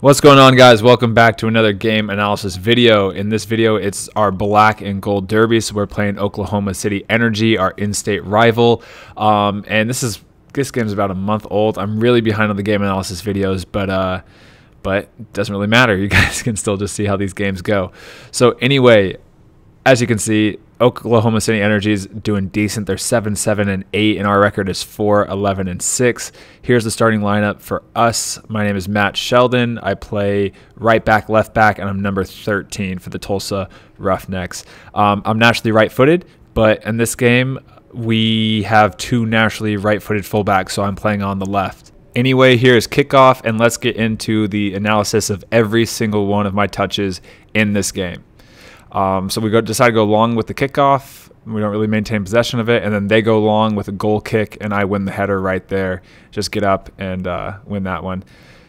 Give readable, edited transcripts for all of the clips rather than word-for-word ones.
What's going on, guys? Welcome back to another game analysis video. In this video, it's our black and gold derby. So we're playing Oklahoma City Energy, our in-state rival. And this game's about a month old. I'm really behind on the game analysis videos, but it doesn't really matter. You guys can still just see how these games go. So anyway, as you can see, Oklahoma City Energy is doing decent. They're 7-7-8, and our record is 4-11-6. Here's the starting lineup for us. My name is Matt Sheldon. I play right back, left back, and I'm number 13 for the Tulsa Roughnecks. I'm naturally right-footed, but in this game, we have two naturally right-footed fullbacks, so I'm playing on the left. Anyway, here's kickoff, and let's get into the analysis of every single one of my touches in this game. So we decide to go long with the kickoff. We don't really maintain possession of it, and then they go long with a goal kick, and I win the header right there. Just get up and win that one.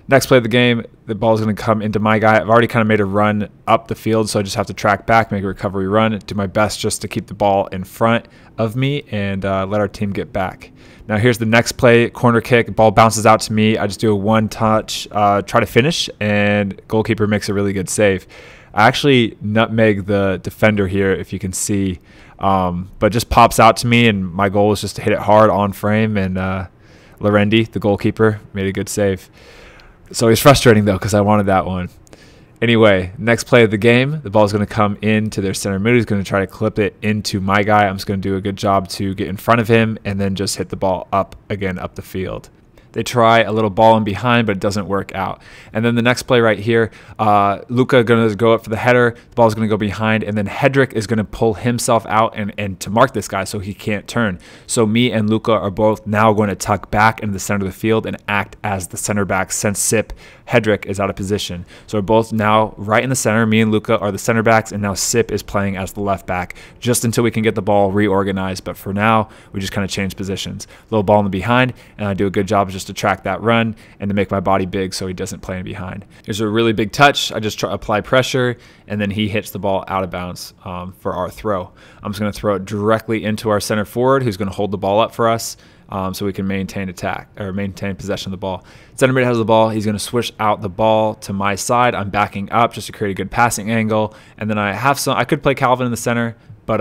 Next play of the game, the ball's going to come into my guy. I've already kind of made a run up the field, so I just have to track back, make a recovery run, do my best just to keep the ball in front of me and let our team get back. Now here's the next play, corner kick, ball bounces out to me. I just do a one-touch, try to finish, and goalkeeper makes a really good save. I actually nutmeg the defender here, if you can see, but just pops out to me, and my goal was just to hit it hard on frame, and Lorendi, the goalkeeper, made a good save. So he's frustrating, though, because I wanted that one. Anyway, next play of the game, the ball is going to come into their center mid. He's going to try to clip it into my guy. I'm just going to do a good job to get in front of him and then just hit the ball up the field. They try a little ball in behind, but it doesn't work out. And then the next play right here, Luka going to go up for the header. The ball is going to go behind, and then Hedrick is going to pull himself out and to mark this guy so he can't turn. So me and Luka are both now going to tuck back into the center of the field and act as the center back since Sip Hedrick is out of position. So we're both now right in the center. Me and Luka are the center backs, and now Sip is playing as the left back just until we can get the ball reorganized. But for now, we just kind of change positions. Little ball in the behind, and I do a good job just to track that run and to make my body big so he doesn't play in behind. Here's a really big touch. I just apply pressure, and then he hits the ball out of bounds for our throw. I'm just going to throw it directly into our center forward, who's going to hold the ball up for us. So we can maintain possession of the ball. Center mid has the ball. He's going to swish out the ball to my side. I'm backing up just to create a good passing angle. And then I could play Calvin in the center, but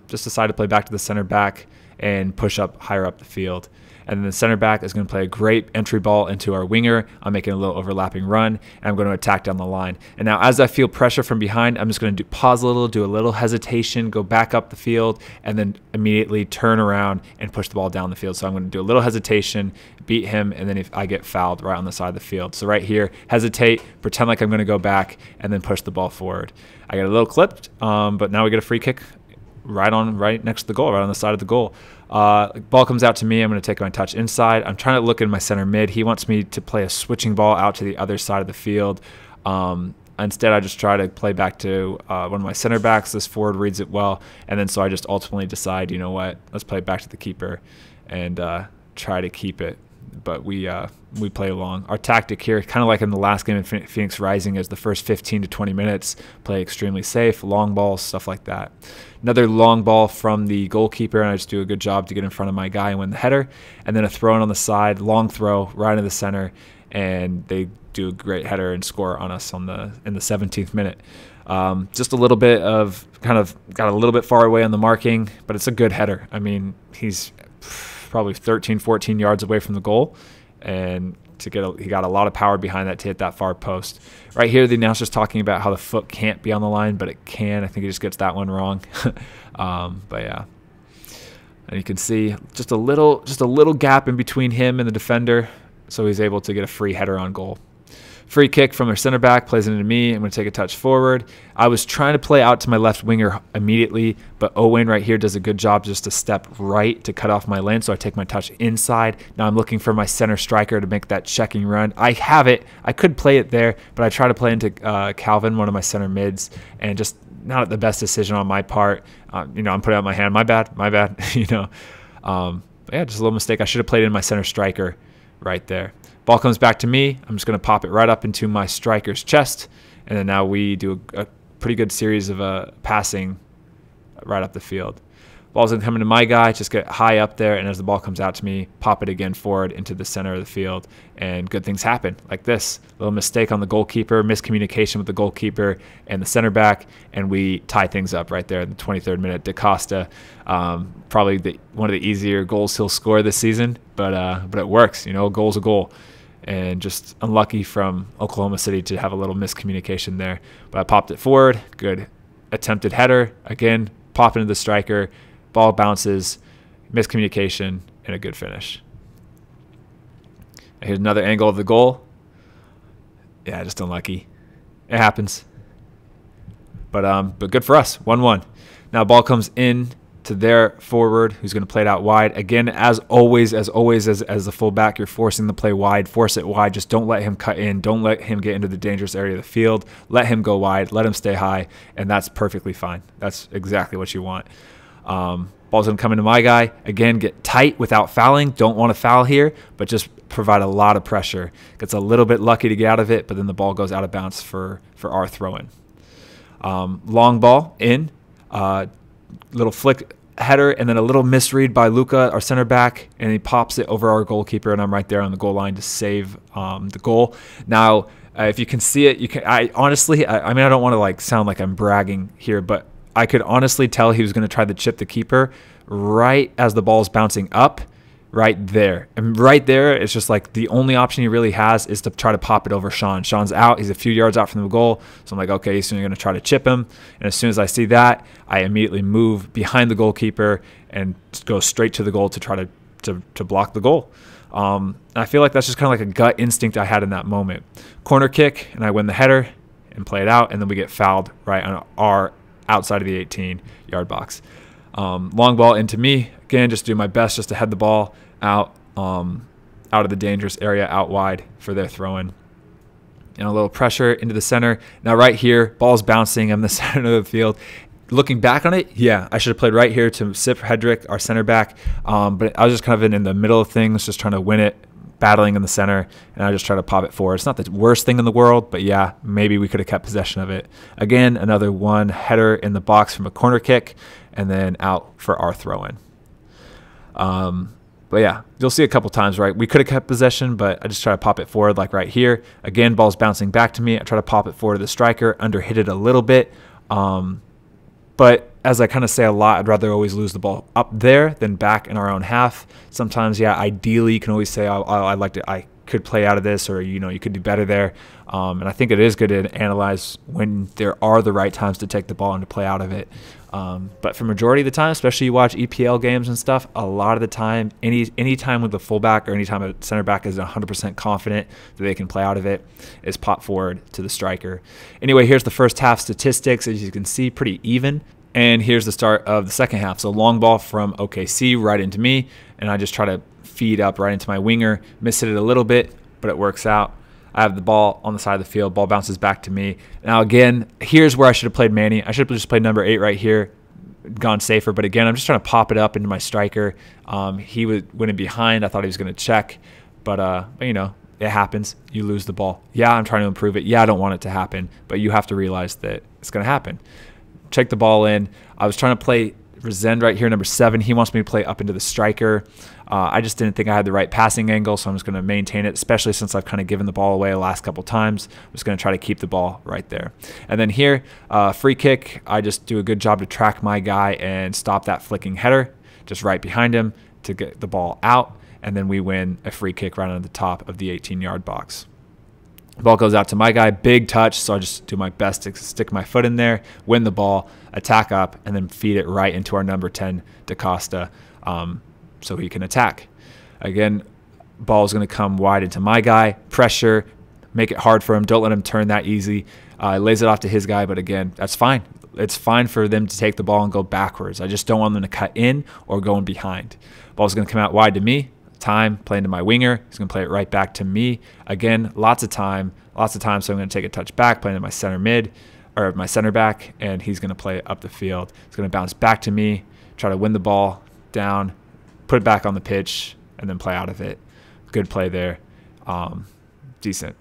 just decided to play back to the center back and push up higher up the field. And then the center back is going to play a great entry ball into our winger. I'm making a little overlapping run, and I'm going to attack down the line. And now as I feel pressure from behind, I'm just going to pause a little, do a little hesitation, go back up the field, and then immediately turn around and push the ball down the field. So I'm going to do a little hesitation, beat him, and then if I get fouled right on the side of the field. So right here, hesitate, pretend like I'm going to go back, and then push the ball forward. I get a little clipped, but now we get a free kick right next to the goal, right on the side of the goal. Ball comes out to me. I'm going to take my touch inside. I'm trying to look in my center mid. He wants me to play a switching ball out to the other side of the field. Instead, I just try to play back to one of my center backs. This forward reads it well, and then so I just ultimately decide, you know what, let's play back to the keeper and try to keep it. But we play along. Our tactic here, kind of like in the last game in Phoenix Rising, is the first 15 to 20 minutes, play extremely safe, long balls, stuff like that. Another long ball from the goalkeeper, and I just do a good job to get in front of my guy and win the header. And then a throw in on the side, long throw right in the center, and they do a great header and score on us in the 17th minute. Just a little bit of got a little bit far away on the marking, but it's a good header. I mean, he's probably 13, 14 yards away from the goal, and he got a lot of power behind that to hit that far post. Right here, the announcer's talking about how the foot can't be on the line, but it can. I think he just gets that one wrong. But yeah, and you can see just a little gap in between him and the defender, so he's able to get a free header on goal. Free kick from their center back, plays it into me. I'm going to take a touch forward. I was trying to play out to my left winger immediately, but Owen right here does a good job just to step right to cut off my lane, so I take my touch inside. Now I'm looking for my center striker to make that checking run. I have it. I could play it there, but I try to play into Calvin, one of my center mids, and just not the best decision on my part. You know, I'm putting out my hand. My bad. You know, but yeah, just a little mistake. I should have played in my center striker right there. Ball comes back to me. I'm just going to pop it right up into my striker's chest. And then now we do a pretty good series of passing right up the field. Ball's gonna come into my guy, just get high up there, and as the ball comes out to me, pop it again forward into the center of the field, and good things happen like this. Little mistake on the goalkeeper, miscommunication with the goalkeeper and the center back, and we tie things up right there in the 23rd minute. DaCosta, probably one of the easier goals he'll score this season, but it works. You know, a goal's a goal. And just unlucky from Oklahoma City to have a little miscommunication there. But I popped it forward. Good attempted header. Again, pop into the striker. Ball bounces. Miscommunication and a good finish. Here's another angle of the goal. Yeah, just unlucky. It happens. But good for us. 1-1. Now ball comes in to their forward, who's going to play it out wide. Again, as always, as the fullback, you're forcing the play wide. Force it wide. Just don't let him cut in. Don't let him get into the dangerous area of the field. Let him go wide. Let him stay high, and that's perfectly fine. That's exactly what you want. Ball's going to come into my guy. Again, get tight without fouling. Don't want to foul here, but just provide a lot of pressure. Gets a little bit lucky to get out of it, but then the ball goes out of bounds for our throw-in. Long ball in. Little flick header, and then a little misread by Luka, our center back, and he pops it over our goalkeeper, and I'm right there on the goal line to save the goal. Now, if you can see it, you can. I honestly, I mean, I don't want to like sound like I'm bragging here, but I could honestly tell he was going to try to chip the keeper right as the ball's bouncing up. Right there. And right there, it's just like the only option he really has is to try to pop it over Sean. Sean's out. He's a few yards out from the goal. So I'm like, okay, he's going to try to chip him. And as soon as I see that, I immediately move behind the goalkeeper and go straight to the goal to try to block the goal. I feel like that's just kind of like a gut instinct I had in that moment. Corner kick, and I win the header and play it out, and then we get fouled right on our outside of the 18-yard box. Long ball into me. Again, just do my best just to head the ball out of the dangerous area out wide for their throw-in. And a little pressure into the center. Now right here, ball's bouncing in the center of the field. Looking back on it, yeah, I should have played right here to Sip Hedrick, our center back. But I was just kind of in the middle of things, just trying to win it, battling in the center, and I just try to pop it forward. It's not the worst thing in the world, but yeah, maybe we could have kept possession of it. Again, another one header in the box from a corner kick, and then out for our throw-in. But yeah, you'll see a couple times, right? We could have kept possession, but I just try to pop it forward like right here. Again, ball's bouncing back to me. I try to pop it forward to the striker, underhit it a little bit. But as I kind of say a lot, I'd rather always lose the ball up there than back in our own half. Sometimes, yeah, ideally you can always say, I could play out of this, or, you know, you could do better there. And I think it is good to analyze when there are the right times to take the ball and to play out of it. But for majority of the time, especially you watch EPL games and stuff, a lot of the time, any time with the fullback or any time a center back is 100% confident that they can play out of it, is pop forward to the striker. Anyway, here's the first half statistics. As you can see, pretty even. And here's the start of the second half. So long ball from OKC right into me, and I just try to feed up right into my winger, miss it a little bit, but it works out. I have the ball on the side of the field. Ball bounces back to me. Now, again, here's where I should have played Manny. I should have just played number 8 right here, gone safer. But again, I'm just trying to pop it up into my striker. He went in behind. I thought he was going to check. But, you know, it happens. You lose the ball. Yeah, I'm trying to improve it. Yeah, I don't want it to happen. But you have to realize that it's going to happen. Check the ball in. I was trying to play Resend right here, number 7. He wants me to play up into the striker. I just didn't think I had the right passing angle, so I'm just going to maintain it, especially since I've kind of given the ball away the last couple times. I'm just going to try to keep the ball right there. And then here, free kick, I just do a good job to track my guy and stop that flicking header just right behind him to get the ball out, and then we win a free kick right on the top of the 18-yard box. The ball goes out to my guy, big touch, so I just do my best to stick my foot in there, win the ball, attack up, and then feed it right into our number 10, DaCosta, so he can attack. Again, ball is going to come wide into my guy, pressure, make it hard for him, don't let him turn that easy. Lays it off to his guy, but again, that's fine. It's fine for them to take the ball and go backwards. I just don't want them to cut in or go in behind. Ball's going to come out wide to me. Time, playing to my winger. He's going to play it right back to me. Again, lots of time, so I'm going to take a touch back, playing to my center mid, or my center back, and he's going to play it up the field. It's going to bounce back to me, try to win the ball down, put it back on the pitch, and then play out of it. Good play there. Decent.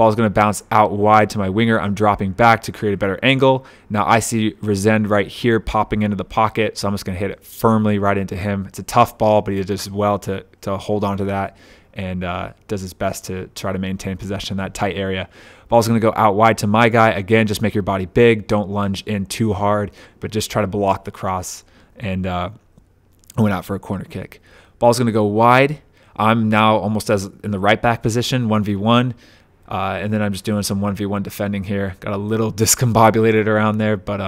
Ball's going to bounce out wide to my winger. I'm dropping back to create a better angle. Now I see Resend right here popping into the pocket, so I'm just going to hit it firmly right into him. It's a tough ball, but he does well to hold on to that and does his best to try to maintain possession in that tight area. Ball's going to go out wide to my guy. Again, just make your body big. Don't lunge in too hard, but just try to block the cross. And I went out for a corner kick. Ball's going to go wide. I'm now almost as in the right back position, 1v1. And then I'm just doing some 1v1 defending here. Got a little discombobulated around there, but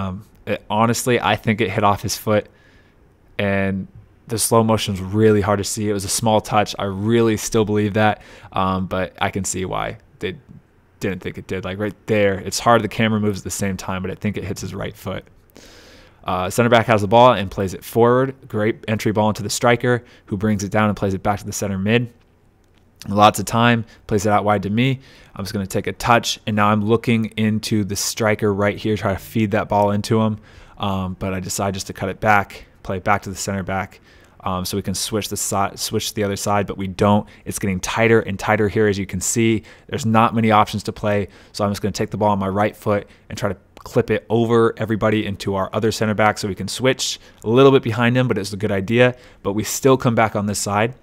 honestly, I think it hit off his foot. And the slow motion was really hard to see. It was a small touch. I really still believe that, but I can see why they didn't think it did. Like right there, it's hard. The camera moves at the same time, but I think it hits his right foot. Center back has the ball and plays it forward. Great entry ball into the striker, who brings it down and plays it back to the center mid. Lots of time, plays it out wide to me. I'm just going to take a touch, and now I'm looking into the striker right here, try to feed that ball into him. But I decide just to cut it back, play it back to the center back, so we can switch the other side, but we don't. It's getting tighter and tighter here, as you can see. There's not many options to play, so I'm just going to take the ball on my right foot and try to clip it over everybody into our other center back so we can switch a little bit behind him, but it's a good idea. But we still come back on this side.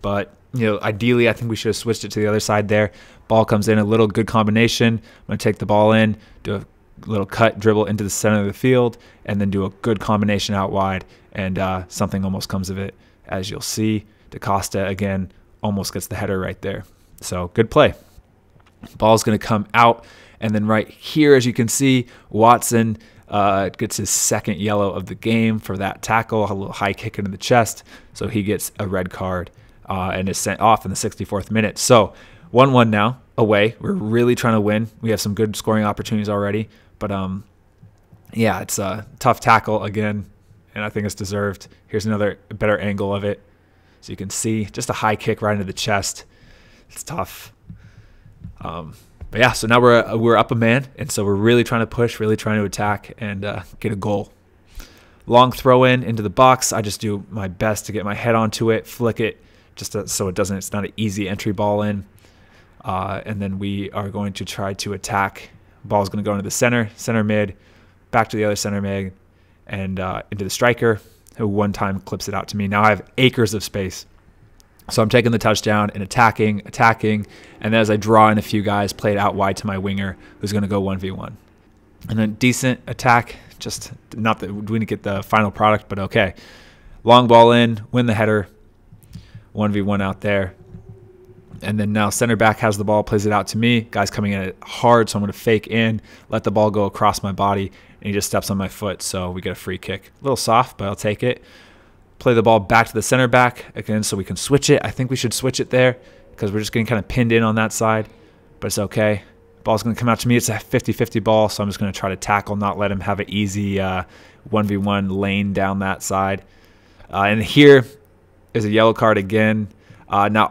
But ideally, I think we should have switched it to the other side there. Ball comes in, a little good combination. I'm going to take the ball in, do a little cut, dribble into the center of the field, and then do a good combination out wide. And something almost comes of it, as you'll see. DaCosta, again, almost gets the header right there. So good play. Ball's going to come out. And then right here, as you can see, Watson gets his second yellow of the game for that tackle, a little high kick into the chest. So he gets a red card and is sent off in the 64th minute. So 1-1 now, away. We're really trying to win. We have some good scoring opportunities already. But, yeah, it's a tough tackle again, and I think it's deserved. Here's another better angle of it. So you can see just a high kick right into the chest. It's tough. But yeah, so now we're up a man, and so we're really trying to push, really trying to attack and get a goal. Long throw into the box. I just do my best to get my head onto it, flick it, just so it's not an easy entry ball in. And then we are going to try to attack. Ball's going to go into the center mid, back to the other center mid, and into the striker, who one time clips it out to me. Now I have acres of space. So I'm taking the touchdown and attacking, and then as I draw in a few guys, play it out wide to my winger, who's going to go 1v1. And then decent attack, just not that we didn't get the final product, but okay. Long ball in, win the header, 1v1 out there. And then now center back has the ball, plays it out to me. Guy's coming in hard, so I'm going to fake in, let the ball go across my body, and he just steps on my foot, so we get a free kick. A little soft, but I'll take it. Play the ball back to the center back again so we can switch it. I think we should switch it there because we're just getting kind of pinned in on that side, but it's okay. Ball's going to come out to me. It's a 50-50 ball, so I'm just going to try to tackle, not let him have an easy 1v1 lane down that side. And here is a yellow card again. Now,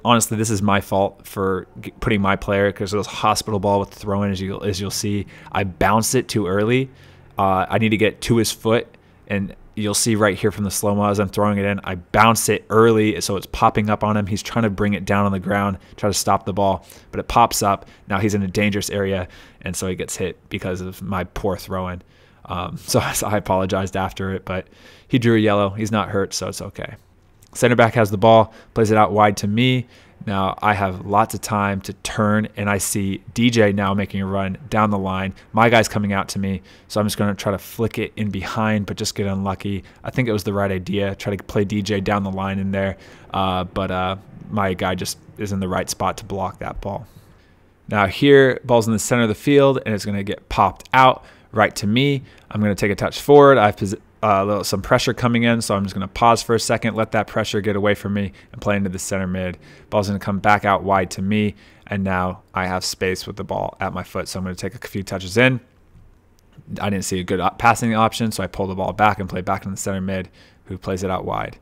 honestly, this is my fault for putting my player because it was a hospital ball with the throw-in, as you'll see. I bounced it too early. I need to get to his foot, and you'll see right here from the slow-mo as I'm throwing it in, I bounced it early, so it's popping up on him. He's trying to bring it down on the ground, try to stop the ball, but it pops up. Now he's in a dangerous area, and so he gets hit because of my poor throw-in. So I apologized after it, but he drew a yellow. He's not hurt, so it's okay. Center back has the ball, plays it out wide to me. Now I have lots of time to turn, and I see DJ now making a run down the line. My guy's coming out to me, so I'm just going to try to flick it in behind, but just get unlucky. I think it was the right idea, try to play DJ down the line in there, but my guy just is in the right spot to block that ball. Now here, ball's in the center of the field, and it's going to get popped out right to me. I'm going to take a touch forward. I have some pressure coming in, so I'm just going to pause for a second, let that pressure get away from me, and play into the center mid. Ball's going to come back out wide to me, and now I have space with the ball at my foot, so I'm going to take a few touches in. I didn't see a good passing option, so I pull the ball back and play back in the center mid, who plays it out wide.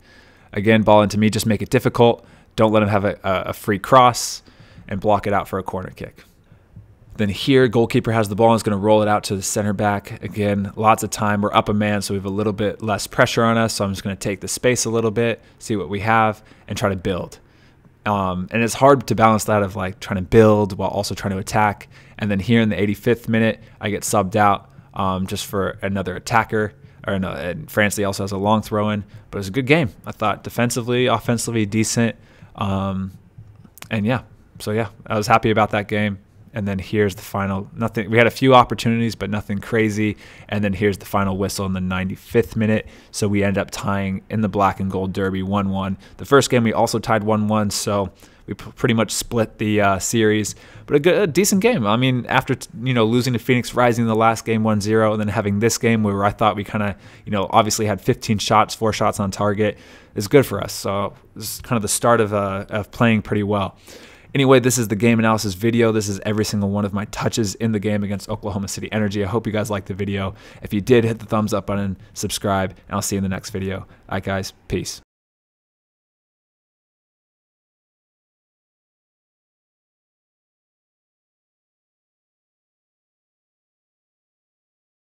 Again, ball into me, just make it difficult. Don't let him have a free cross, and block it out for a corner kick. Then here, goalkeeper has the ball and is going to roll it out to the center back. Again, lots of time. We're up a man, so we have a little bit less pressure on us. So I'm just going to take the space a little bit, see what we have, and try to build. And it's hard to balance that of like trying to build while also trying to attack. And then here in the 85th minute, I get subbed out just for another attacker. Or no, and Francie also has a long throw in, but it was a good game. I thought defensively, offensively, decent. And yeah, so yeah, I was happy about that game. And then here's the final. Nothing. We had a few opportunities, but nothing crazy. And then here's the final whistle in the 95th minute. So we end up tying in the black and gold derby 1-1. The first game we also tied 1-1. So we pretty much split the series. But a decent game. I mean, after losing to Phoenix Rising in the last game 1-0, and then having this game where I thought we kind of obviously had 15 shots, 4 shots on target, is good for us. So this is kind of the start of playing pretty well. Anyway, this is the game analysis video. This is every single one of my touches in the game against Oklahoma City Energy. I hope you guys liked the video. If you did, hit the thumbs up button, subscribe, and I'll see you in the next video. All right, guys, peace.